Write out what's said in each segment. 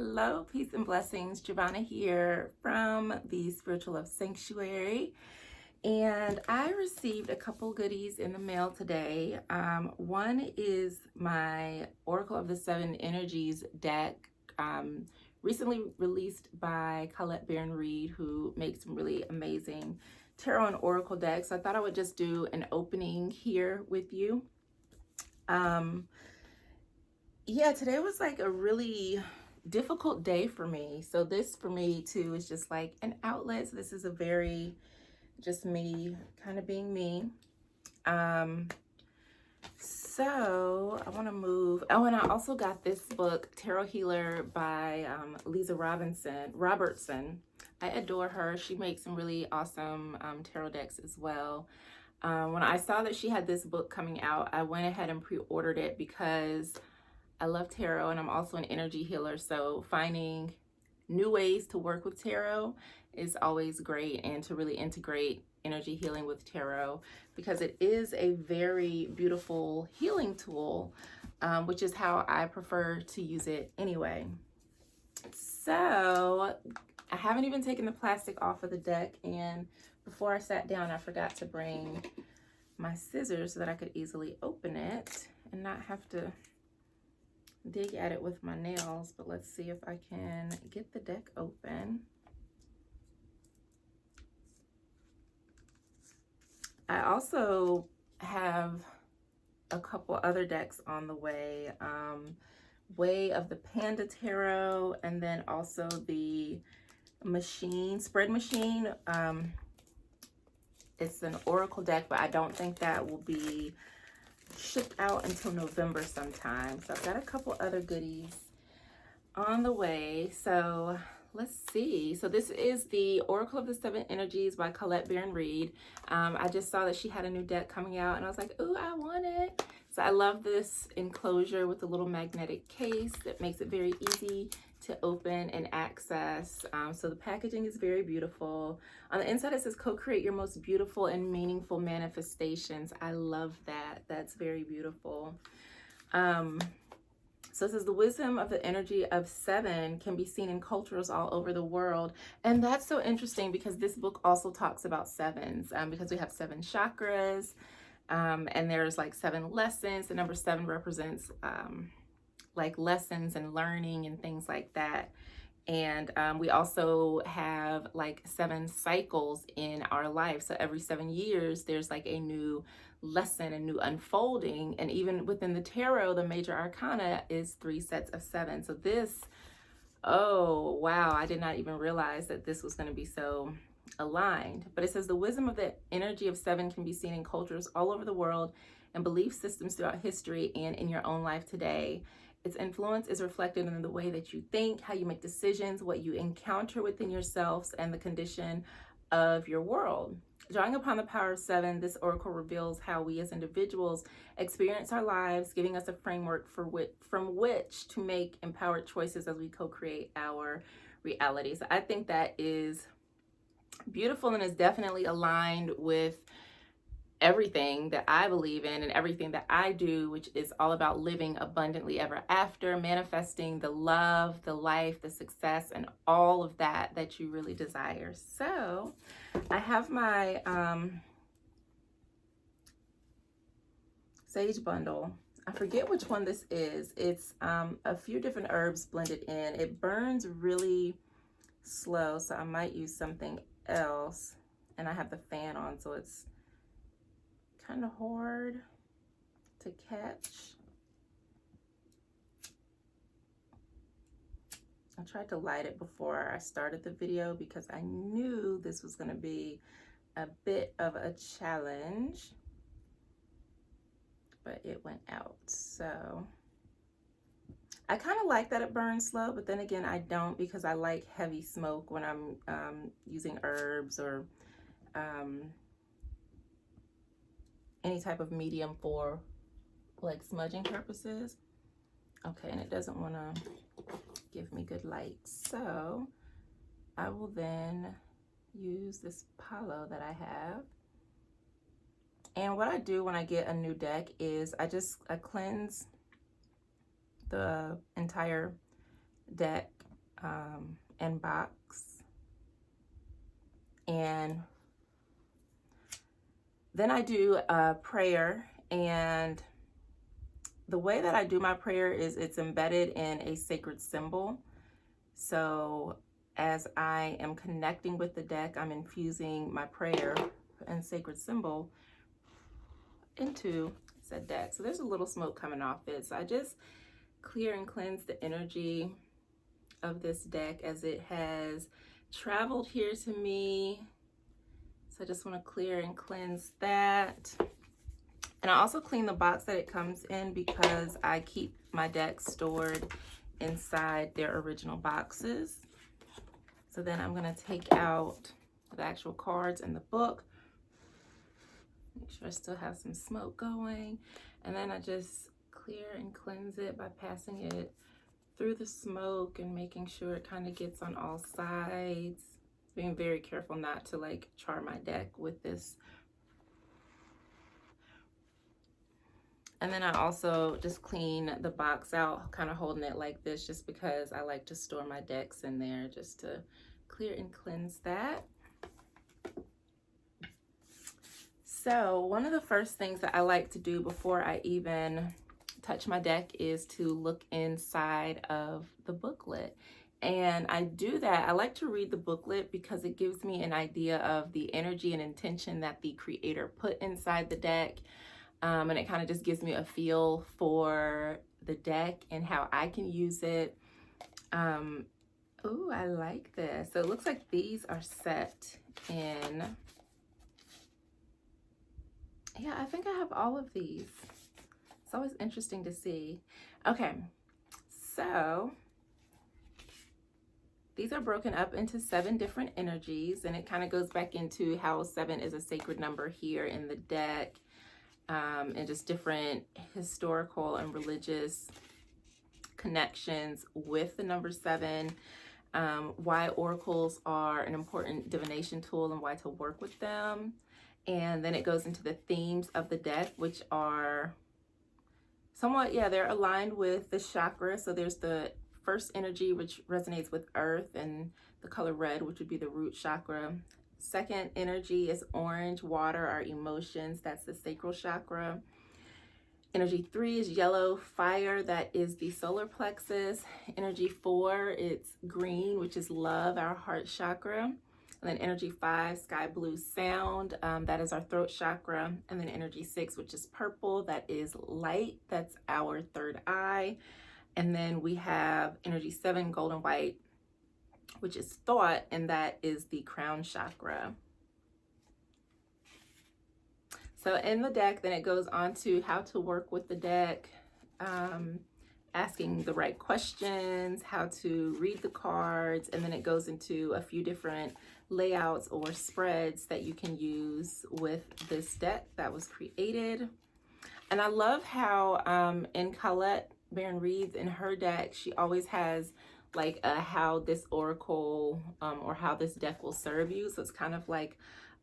Hello, peace and blessings. Jovhannah here from the Spiritual Love Sanctuary. And I received a couple goodies in the mail today. One is my Oracle of the Seven Energies deck, recently released by Colette Baron-Reid, who makes some really amazing tarot and oracle decks. So I thought I would just do an opening here with you. Yeah, today was like a really difficult day for me. So this for me too is just like an outlet. So this is a very just me kind of being me. So I want to move. Oh, and I also got this book, Tarot Healer by Lisa Robertson. I adore her. She makes some really awesome tarot decks as well. When I saw that she had this book coming out, I went ahead and pre-ordered it because I love tarot and I'm also an energy healer. So finding new ways to work with tarot is always great, and to really integrate energy healing with tarot because it is a very beautiful healing tool, which is how I prefer to use it anyway. So I haven't even taken the plastic off of the deck, and before I sat down I forgot to bring my scissors so that I could easily open it and not have to dig at it with my nails. But let's see if I can get the deck open. I also have a couple other decks on the way. Way of the Panda Tarot, and then also the Spread Machine. It's an oracle deck, but I don't think that will be shipped out until November sometime. So I've got a couple other goodies on the way. So let's see. So this is the Oracle of the Seven Energies by Colette Baron-Reid. I just saw that she had a new deck coming out and I was like, ooh, I want it. So I love this enclosure with a little magnetic case that makes it very easy to open and access. So the packaging is very beautiful. On the inside it says co-create your most beautiful and meaningful manifestations. I love that. That's very beautiful. So it says the wisdom of the energy of seven can be seen in cultures all over the world. And that's so interesting because this book also talks about sevens, because we have seven chakras, and there's like seven lessons. The number seven represents like lessons and learning and things like that. And we also have like seven cycles in our life. So every 7 years, there's like a new lesson, a new unfolding. And even within the tarot, the major arcana is 3 sets of 7. So this, oh, wow, I did not even realize that this was going to be so aligned. But it says the wisdom of the energy of 7 can be seen in cultures all over the world and belief systems throughout history and in your own life today. Its influence is reflected in the way that you think, how you make decisions, what you encounter within yourselves, and the condition of your world. Drawing upon the power of 7, this oracle reveals how we as individuals experience our lives, giving us a framework from which to make empowered choices as we co-create our reality. So I think that is beautiful and is definitely aligned with everything that I believe in and everything that I do, which is all about living abundantly ever after, manifesting the love, the life, the success, and all of that you really desire. So I have my sage bundle. I forget which one this is. It's a few different herbs blended in. It burns really slow, so I might use something else. And I have the fan on, so it's kind of hard to catch. I tried to light it before I started the video because I knew this was going to be a bit of a challenge, but it went out. So I kind of like that it burns slow, but then again I don't, because I like heavy smoke when I'm using herbs or any type of medium for like smudging purposes. Okay, and it doesn't want to give me good light. So I will then use this palo that I have. And what I do when I get a new deck is I cleanse the entire deck and box. And then I do a prayer, and the way that I do my prayer is it's embedded in a sacred symbol. So as I am connecting with the deck, I'm infusing my prayer and sacred symbol into said deck. So there's a little smoke coming off it. So I just clear and cleanse the energy of this deck as it has traveled here to me. So I just want to clear and cleanse that. And I also clean the box that it comes in because I keep my decks stored inside their original boxes. So then I'm going to take out the actual cards and the book. Make sure I still have some smoke going. And then I just clear and cleanse it by passing it through the smoke and making sure it kind of gets on all sides. Being very careful not to like char my deck with this. And then I also just clean the box out, kind of holding it like this just because I like to store my decks in there, just to clear and cleanse that. So one of the first things that I like to do before I even touch my deck is to look inside of the booklet. And I do that. I like to read the booklet because it gives me an idea of the energy and intention that the creator put inside the deck. And it kind of just gives me a feel for the deck and how I can use it. Oh, I like this. So it looks like these are set in, yeah, I think I have all of these. It's always interesting to see. Okay, so these are broken up into 7 different energies, and it kind of goes back into how 7 is a sacred number here in the deck. And just different historical and religious connections with the number 7, why oracles are an important divination tool and why to work with them. And then it goes into the themes of the deck, which are somewhat, yeah, they're aligned with the chakra. So there's the first energy, which resonates with earth, and the color red, which would be the root chakra. Second energy is orange, water, our emotions. That's the sacral chakra. Energy 3 is yellow, fire. That is the solar plexus. Energy 4, it's green, which is love, our heart chakra. And then energy 5, sky blue, sound. That is our throat chakra. And then energy 6, which is purple. That is light. That's our third eye. And then we have energy 7, golden white, which is thought, and that is the crown chakra. So in the deck, then it goes on to how to work with the deck, asking the right questions, how to read the cards, and then it goes into a few different layouts or spreads that you can use with this deck that was created. And I love how in Colette Baron Reed's, in her deck, she always has like how this oracle or how this deck will serve you. So it's kind of like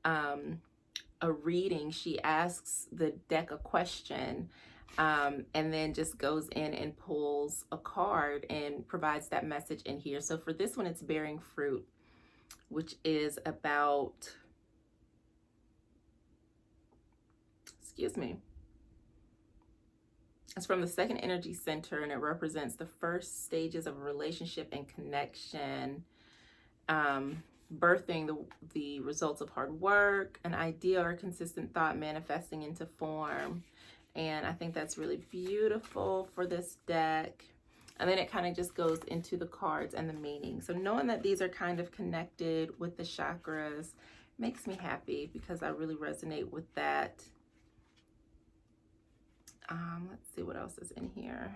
a reading. She asks the deck a question and then just goes in and pulls a card and provides that message in here. So for this one, it's bearing fruit, which is about, excuse me, it's from the second energy center, and it represents the first stages of a relationship and connection, birthing the results of hard work, an idea or consistent thought manifesting into form. And I think that's really beautiful for this deck. And then it kind of just goes into the cards and the meaning. So knowing that these are kind of connected with the chakras makes me happy because I really resonate with that. Let's see what else is in here.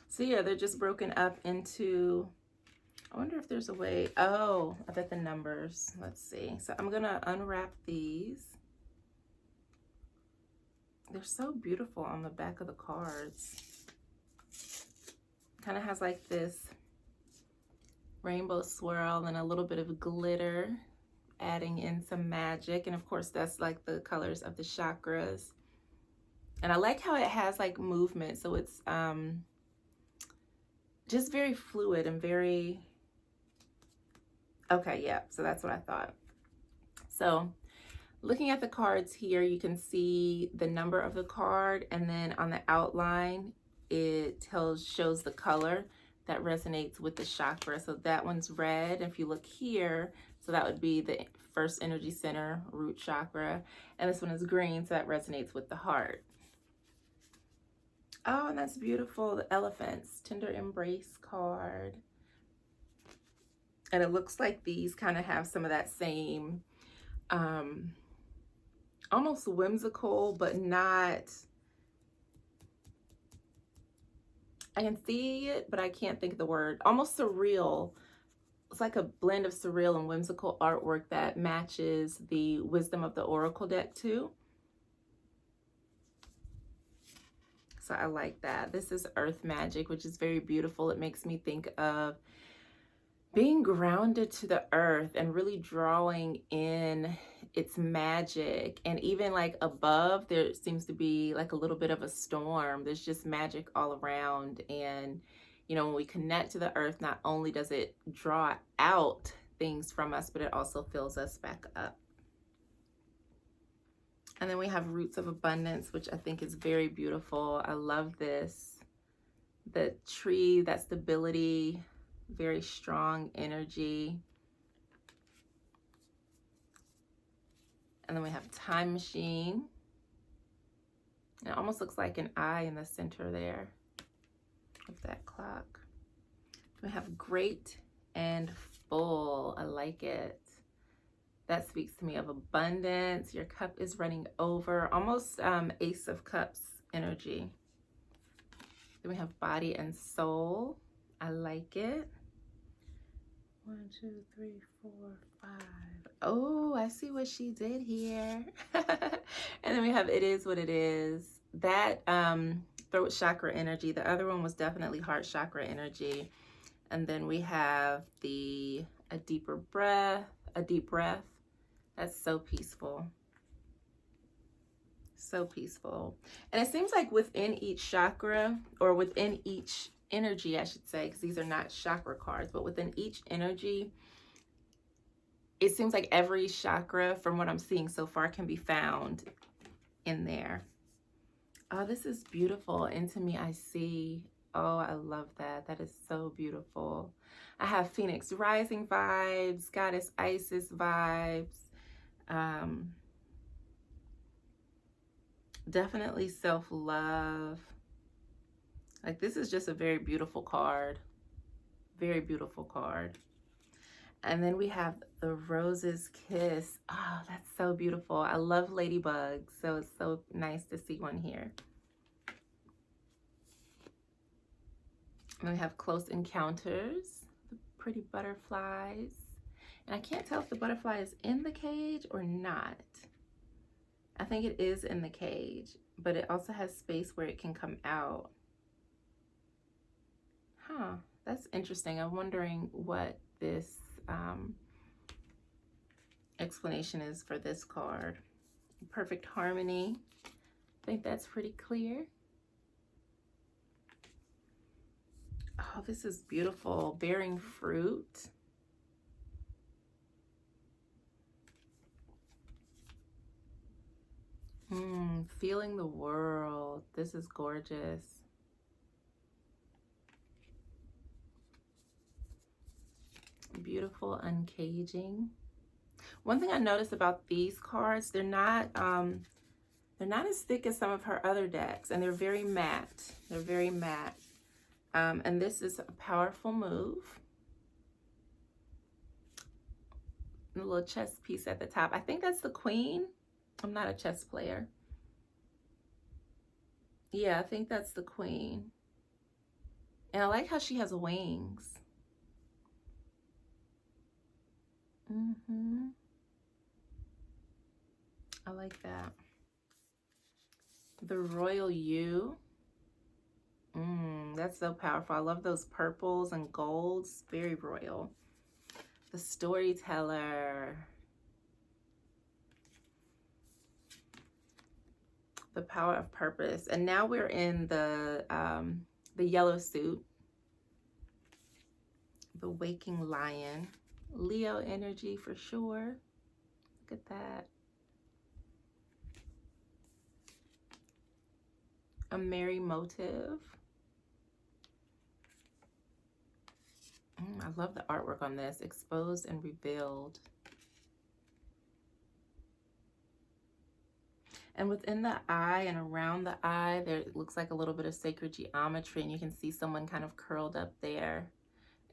So yeah, they're just broken up into, I wonder if there's a way, oh, I bet the numbers, let's see. So I'm gonna unwrap these. They're so beautiful on the back of the cards. Kind of has like this rainbow swirl and a little bit of glitter, adding in some magic. And of course, that's like the colors of the chakras. And I like how it has like movement. So it's just very fluid and very, okay, yeah, so that's what I thought. So looking at the cards here, you can see the number of the card, and then on the outline, it shows the color that resonates with the chakra. So that one's red. If you look here, so that would be the first energy center, root chakra. And this one is green, so that resonates with the heart. Oh, and that's beautiful. The elephants, tender embrace card. And it looks like these kind of have some of that same, almost whimsical, but not, I can see it, but I can't think of the word, almost surreal. It's like a blend of surreal and whimsical artwork that matches the Wisdom of the Oracle deck too. So I like that. This is Earth Magic, which is very beautiful. It makes me think of being grounded to the earth and really drawing in its magic. And even like above, there seems to be like a little bit of a storm. There's just magic all around. And, you know, when we connect to the earth, not only does it draw out things from us, but it also fills us back up. And then we have Roots of Abundance, which I think is very beautiful. I love this. The tree, that stability, very strong energy. And then we have Time Machine. And it almost looks like an eye in the center there of that clock. We have Great and Full. I like it. That speaks to me of abundance. Your cup is running over. Almost Ace of Cups energy. Then we have Body and Soul. I like it. 1, 2, 3, 4, 5. Oh, I see what she did here. And then we have It Is What It Is. That throat chakra energy. The other one was definitely heart chakra energy. And then we have a deep breath. That's so peaceful. So peaceful. And it seems like within each chakra, or within each energy, I should say, because these are not chakra cards, but within each energy, it seems like every chakra, from what I'm seeing so far, can be found in there. Oh, this is beautiful. Into Me I See. Oh, I love that. That is so beautiful. I have Phoenix Rising vibes, Goddess Isis vibes. Definitely self-love. Like, this is just a very beautiful card. Very beautiful card. And then we have the Rose's Kiss. Oh, that's so beautiful. I love ladybugs, so it's so nice to see one here. And we have Close Encounters, the pretty butterflies. And I can't tell if the butterfly is in the cage or not. I think it is in the cage, but it also has space where it can come out. Huh, that's interesting. I'm wondering what this explanation is for this card. Perfect Harmony. I think that's pretty clear. Oh, this is beautiful. Bearing Fruit. Feeling the World. This is gorgeous. Beautiful Uncaging. One thing I noticed about these cards, they're not as thick as some of her other decks, and they're very matte. They're very matte. And this is a powerful move. A little chess piece at the top. I think that's the Queen. I'm not a chess player. Yeah, I think that's the Queen. And I like how she has wings. I like that. The Royal You. That's so powerful. I love those purples and golds. Very royal. The Storyteller. The Power of Purpose. And now we're in the yellow suit. The Waking Lion. Leo energy for sure. Look at that. A merry motive. I love the artwork on this. Exposed and revealed. And within the eye and around the eye, there looks like a little bit of sacred geometry, and you can see someone kind of curled up there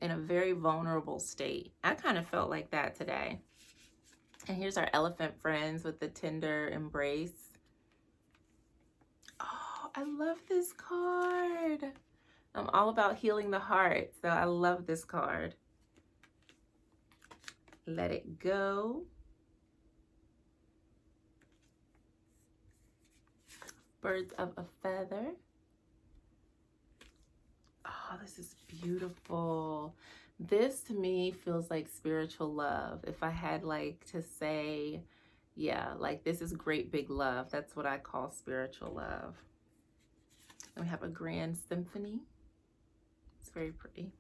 in a very vulnerable state. I kind of felt like that today. And here's our elephant friends with the tender embrace. Oh, I love this card. I'm all about healing the heart, so I love this card. Let it go. Birds of a feather. Oh, this is beautiful. This to me feels like spiritual love. If I had like to say, yeah, like this is great big love. That's what I call spiritual love. And we have a grand symphony. It's very pretty.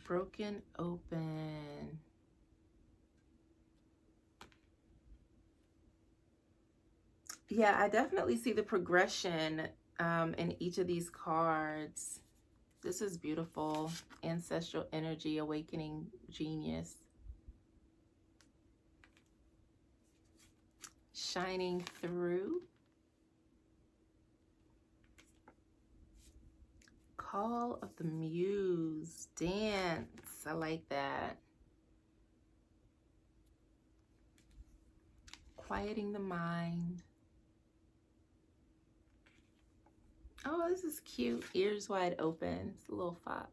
Broken open. Yeah, I definitely see the progression in each of these cards. This is beautiful. Ancestral energy, awakening genius. Shining through. Call of the Muse. Dance. I like that. Quieting the mind. Oh, this is cute. Ears wide open. It's a little fox.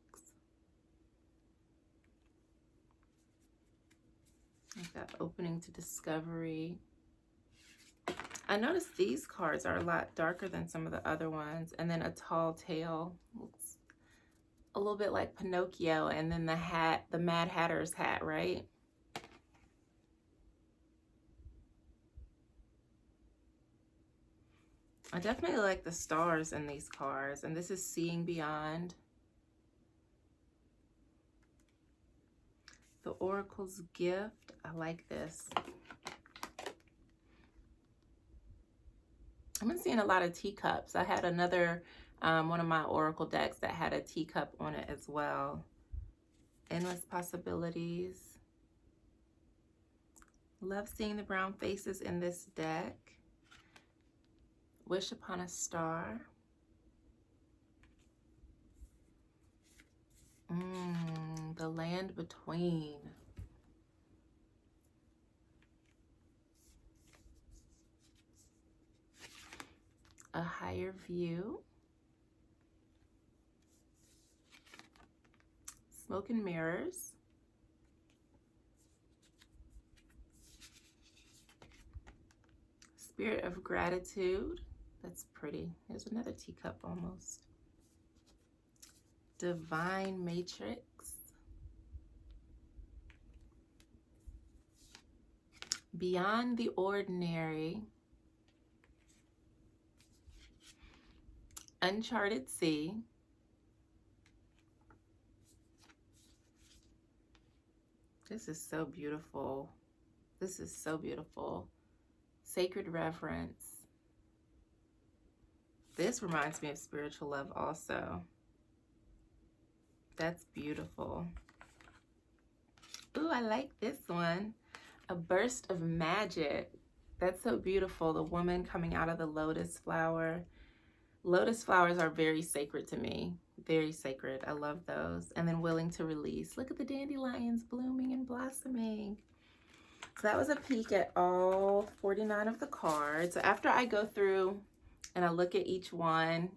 Like that opening to discovery. I noticed these cards are a lot darker than some of the other ones. And then a tall tale. Looks a little bit like Pinocchio. And then the hat, the Mad Hatter's hat, right? I definitely like the stars in these cards. And this is Seeing Beyond. The Oracle's Gift. I like this. I've been seeing a lot of teacups. I had another, one of my Oracle decks that had a teacup on it as well. Endless possibilities. Love seeing the brown faces in this deck. Wish upon a star. The land between. A higher view. Smoke and mirrors. Spirit of gratitude. That's pretty. There's another teacup almost. Divine matrix. Beyond the ordinary. Uncharted sea. This is so beautiful. This is so beautiful. Sacred reverence. This reminds me of spiritual love also. That's beautiful. Ooh, I like this one. A burst of magic. That's so beautiful. The woman coming out of the lotus flower. Lotus flowers are very sacred to me. Very sacred. I love those. And then willing to release. Look at the dandelions blooming and blossoming. So that was a peek at all 49 of the cards. So after I go through and I look at each one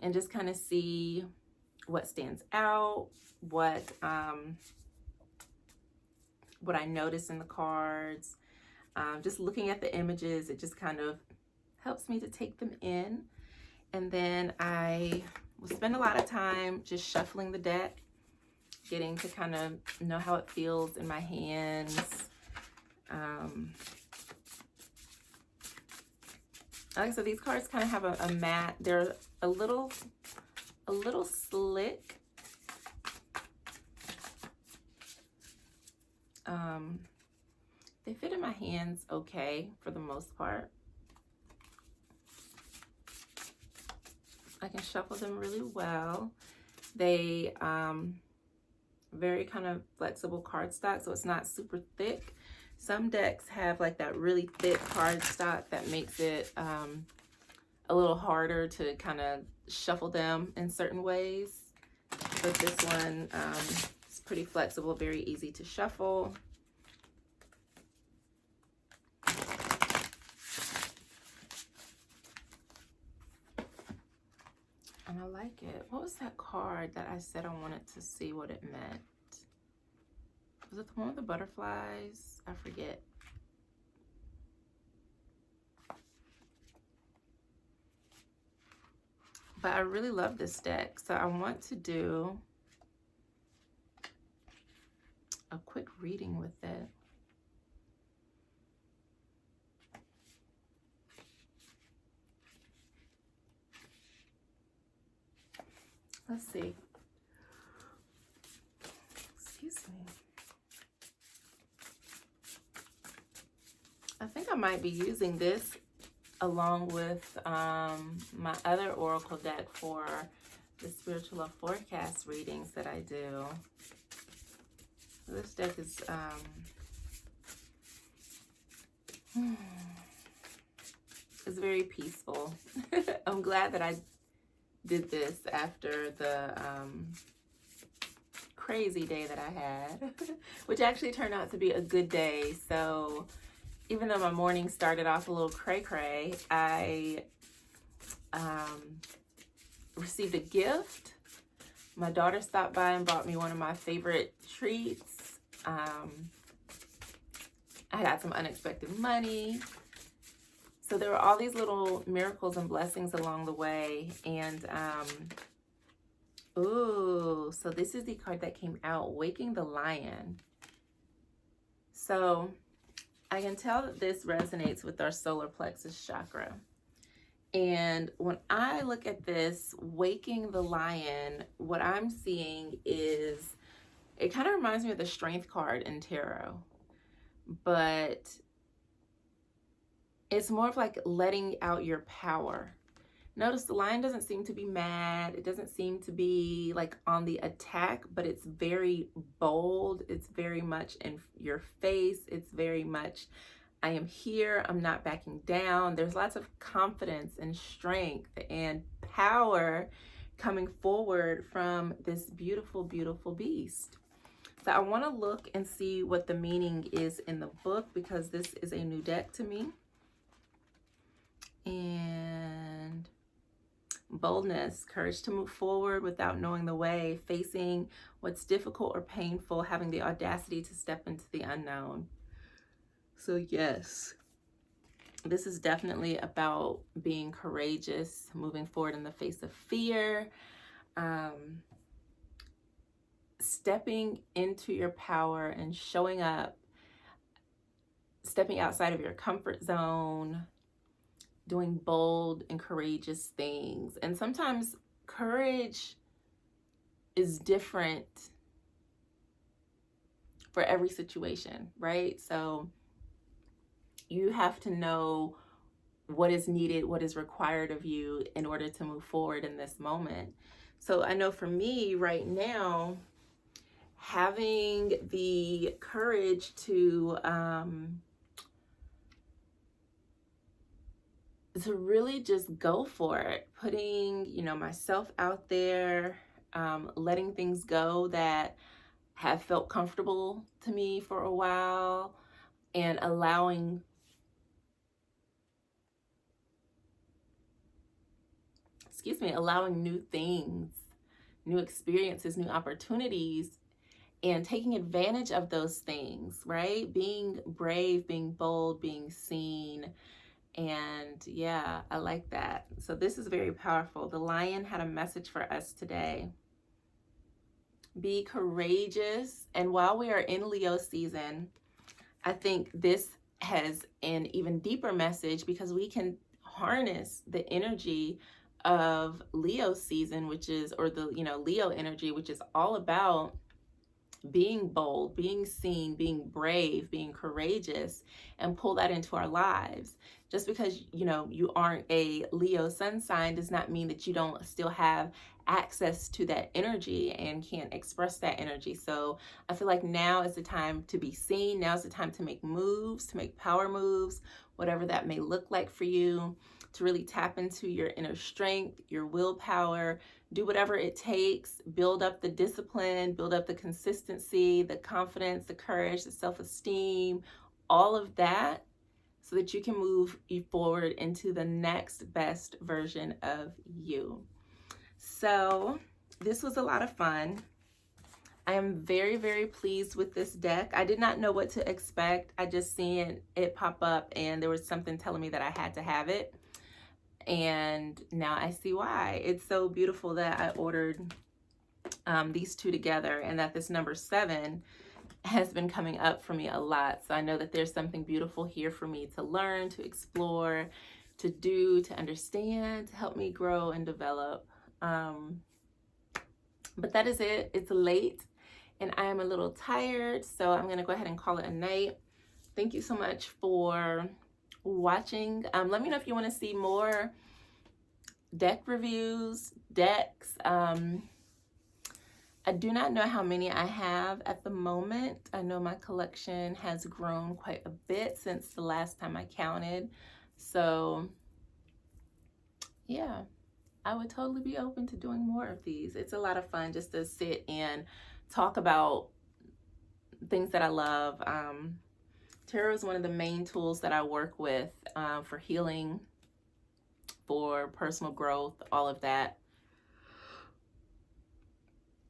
and just kind of see what stands out, what I notice in the cards, just looking at the images, it just kind of helps me to take them in. And then I will spend a lot of time just shuffling the deck, getting to kind of know how it feels in my hands. Like I said, these cards kind of have a matte, they're a little slick, They fit in my hands okay for the most part. I can shuffle them really well. They very kind of flexible cardstock, so it's not super thick. Some decks have like that really thick cardstock that makes it a little harder to kind of shuffle them in certain ways. But this one is pretty flexible, very easy to shuffle. And I like it. What was that card that I said I wanted to see what it meant? Was it the one with the butterflies? I forget. But I really love this deck. So I want to do a quick reading with it. Let's see. Excuse me. I think I might be using this along with my other oracle deck for the Spiritual Love Forecast readings that I do. This deck is it's very peaceful. I'm glad that I did this after the crazy day that I had, which actually turned out to be a good day. So even though my morning started off a little cray-cray, I received a gift. My daughter stopped by and bought me one of my favorite treats. I got some unexpected money. So there were all these little miracles and blessings along the way. And, ooh, so this is the card that came out, Waking the Lion. So I can tell that this resonates with our solar plexus chakra. And when I look at this, Waking the Lion, what I'm seeing is, it kind of reminds me of the Strength card in tarot. But it's more of like letting out your power. Notice the lion doesn't seem to be mad. It doesn't seem to be like on the attack, but it's very bold. It's very much in your face. It's very much, I am here. I'm not backing down. There's lots of confidence and strength and power coming forward from this beautiful, beautiful beast. So I want to look and see what the meaning is in the book, because this is a new deck to me. And boldness, courage to move forward without knowing the way, facing what's difficult or painful, having the audacity to step into the unknown. So yes, this is definitely about being courageous, moving forward in the face of fear, stepping into your power and showing up, stepping outside of your comfort zone, doing bold and courageous things. And sometimes courage is different for every situation, right? So you have to know what is needed, what is required of you in order to move forward in this moment. So I know for me right now, having the courage to really just go for it, putting, myself out there, letting things go that have felt comfortable to me for a while, and allowing new things, new experiences, new opportunities, and taking advantage of those things, right? Being brave, being bold, being seen. And yeah, I like that. So this is very powerful. The lion had a message for us today. Be courageous. And while we are in Leo season, I think this has an even deeper message, because we can harness the energy of Leo season, which is, or the, Leo energy, which is all about being bold, being seen, being brave, being courageous, and pull that into our lives. Just because, you aren't a Leo sun sign does not mean that you don't still have access to that energy and can't express that energy. So I feel like now is the time to be seen. Now is the time to make moves, to make power moves, whatever that may look like for you, to really tap into your inner strength, your willpower, do whatever it takes, build up the discipline, build up the consistency, the confidence, the courage, the self-esteem, all of that, so that you can move you forward into the next best version of you. So this was a lot of fun. I am very, very pleased with this deck. I did not know what to expect. I just seen it pop up and there was something telling me that I had to have it. And now I see why. It's so beautiful that I ordered these two together, and that this number 7 has been coming up for me a lot. So I know that there's something beautiful here for me to learn, to explore, to do, to understand, to help me grow and develop. But that is it. It's late and I am a little tired, so I'm going to go ahead and call it a night. Thank you so much for watching. Let me know if you want to see more deck reviews, decks. I do not know how many I have at the moment. I know my collection has grown quite a bit since the last time I counted. So yeah, I would totally be open to doing more of these. It's a lot of fun just to sit and talk about things that I love. Tarot is one of the main tools that I work with for healing, for personal growth, all of that.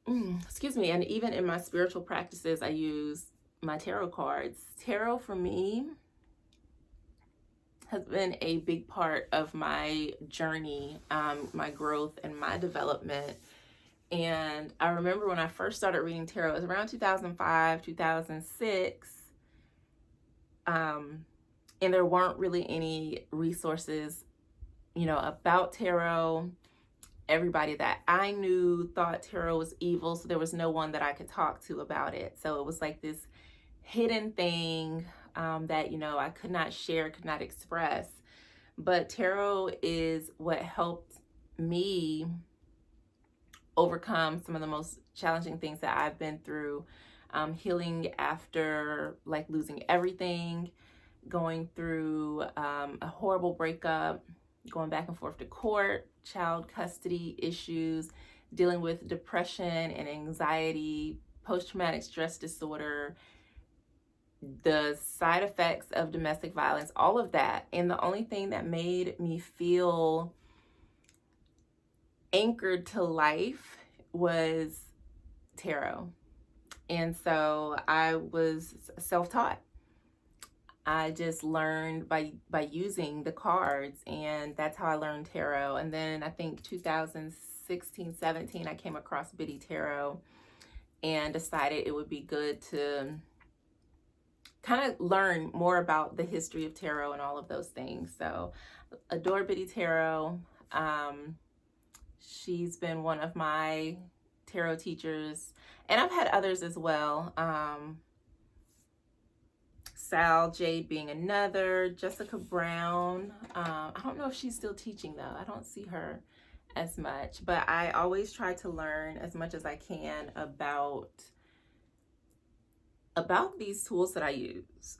Excuse me. And even in my spiritual practices, I use my tarot cards. Tarot for me has been a big part of my journey, my growth and my development. And I remember when I first started reading tarot, it was around 2005, 2006. And there weren't really any resources, about tarot. Everybody that I knew thought tarot was evil, so there was no one that I could talk to about it. So it was like this hidden thing that, I could not share, could not express. But tarot is what helped me overcome some of the most challenging things that I've been through. Healing after like losing everything, going through a horrible breakup, going back and forth to court, child custody issues, dealing with depression and anxiety, post-traumatic stress disorder, the side effects of domestic violence, all of that. And the only thing that made me feel anchored to life was tarot. And so I was self-taught. I just learned by using the cards, and that's how I learned tarot. And then I think 2016, 17, I came across Biddy Tarot and decided it would be good to kind of learn more about the history of tarot and all of those things. So adore Biddy Tarot. She's been one of my tarot teachers, and I've had others as well. Sal Jade being another, Jessica Brown. I don't know if she's still teaching though. I don't see her as much, but I always try to learn as much as I can about these tools that I use.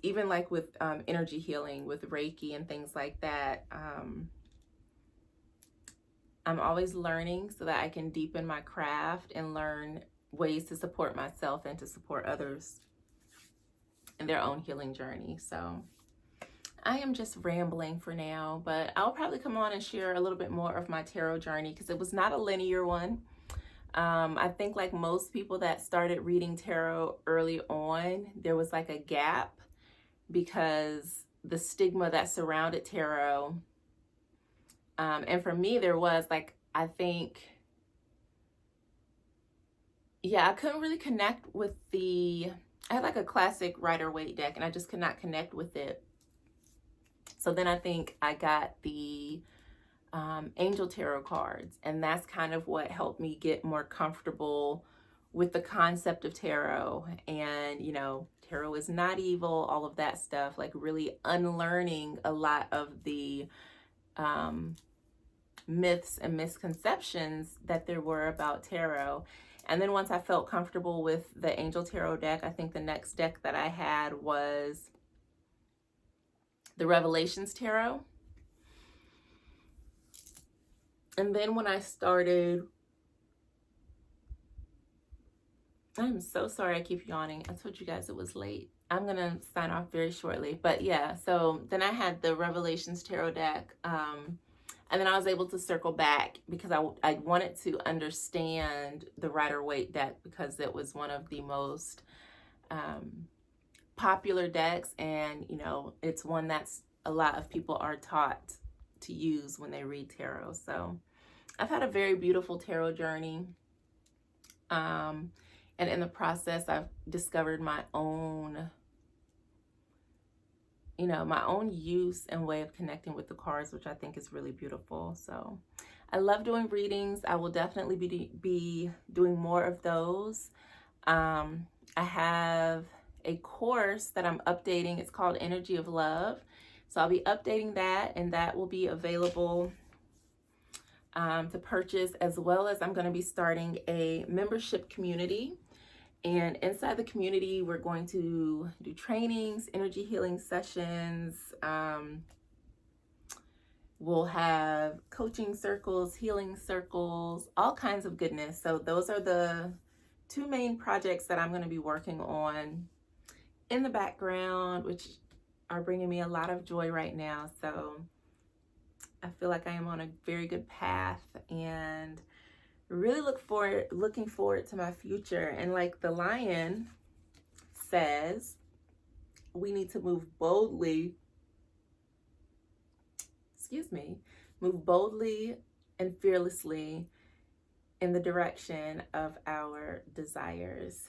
Even like with energy healing, with Reiki and things like that. I'm always learning so that I can deepen my craft and learn ways to support myself and to support others in their own healing journey. So I am just rambling for now, but I'll probably come on and share a little bit more of my tarot journey because it was not a linear one. I think like most people that started reading tarot early on, there was like a gap because the stigma that surrounded tarot. And for me, there was like, I think, I couldn't really connect with I had like a classic Rider-Waite deck and I just could not connect with it. So then I think I got the Angel Tarot cards, and that's kind of what helped me get more comfortable with the concept of tarot, and you know, tarot is not evil, all of that stuff, like really unlearning a lot of the myths and misconceptions that there were about tarot. And then once I felt comfortable with the Angel Tarot deck, I think the next deck that I had was the Revelations Tarot. And then when I started, I'm so sorry I keep yawning. I told you guys it was late. I'm going to sign off very shortly. But yeah, so then I had the Revelations Tarot deck. And then I was able to circle back because I wanted to understand the Rider-Waite deck because it was one of the most popular decks. And, you know, it's one that's a lot of people are taught to use when they read tarot. So I've had a very beautiful tarot journey. And in the process, I've discovered my own, you know, my own use and way of connecting with the cards, which I think is really beautiful. So I love doing readings. I will definitely be doing more of those. I have a course that I'm updating. It's called Energy of Love. So I'll be updating that, and that will be available to purchase, as well as I'm going to be starting a membership community. And inside the community, we're going to do trainings, energy healing sessions. We'll have coaching circles, healing circles, all kinds of goodness. So those are the two main projects that I'm going to be working on in the background, which are bringing me a lot of joy right now. So I feel like I am on a very good path, and really looking forward to my future. And like the lion says, we need to move boldly and fearlessly in the direction of our desires.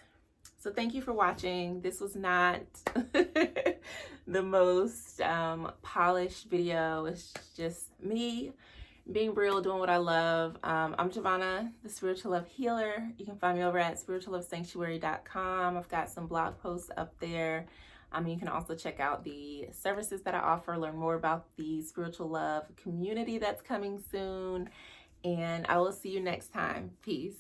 So thank you for watching. This was not the most polished video. It's just me being real, doing what I love. I'm Jovhannah, the Spiritual Love Healer. You can find me over at spirituallovesanctuary.com. I've got some blog posts up there. You can also check out the services that I offer, learn more about the Spiritual Love community that's coming soon. And I will see you next time. Peace.